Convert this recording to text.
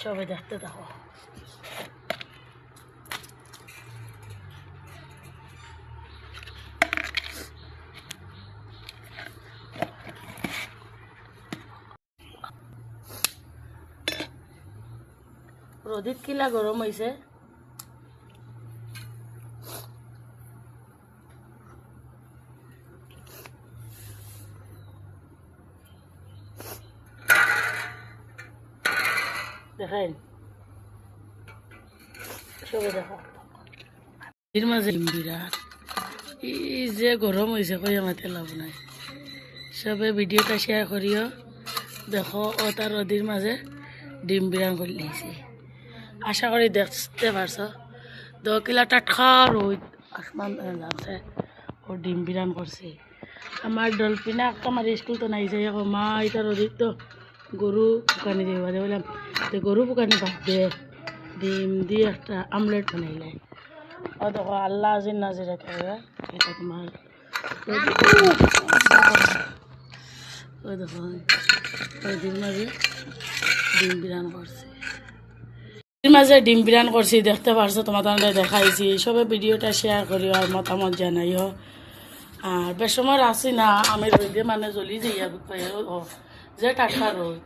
সবাই দেখতে থাকো। রোদিত কিলা গরম হয়েছে। দেখেন সবে দেখো এর মাঝে বিরাট এই যে গরম হয়েছে কই আমাতে লাভ নাই। সবে ভিডিওটা শেয়ার করিও। দেখো ও তার রোদির মাঝে ডিম বিরান করে লিয়েছে। আশা করি দেখতে পারছ। কিলা টাটকা রোদ আসমান লাগছে ও ডিম বিরান করছে। আমার ডলফিনা আমার স্কুল তো নাই যাই মা এটা রোদিত তো গরু পুকানি দিয়ে বললাম গরু পুকানি বাদ দিয়ে ডিম দিয়ে একটা আমলেট বানাইলে ও দেখো আল্লাহ আজির নাজির এটা তোমার ও দেখো ওদের মাঝে ডিম বিরান করছে। মাঝে ডিম বিরান করছি দেখতে পারছো তোমাদের দেখাইছি। সবে ভিডিওটা শেয়ার করিও আর মতামত জানাইও। আর বেসময় আসি না আমি রোদে মানে জ্বলি যাইয়া যে টাটকা রোদ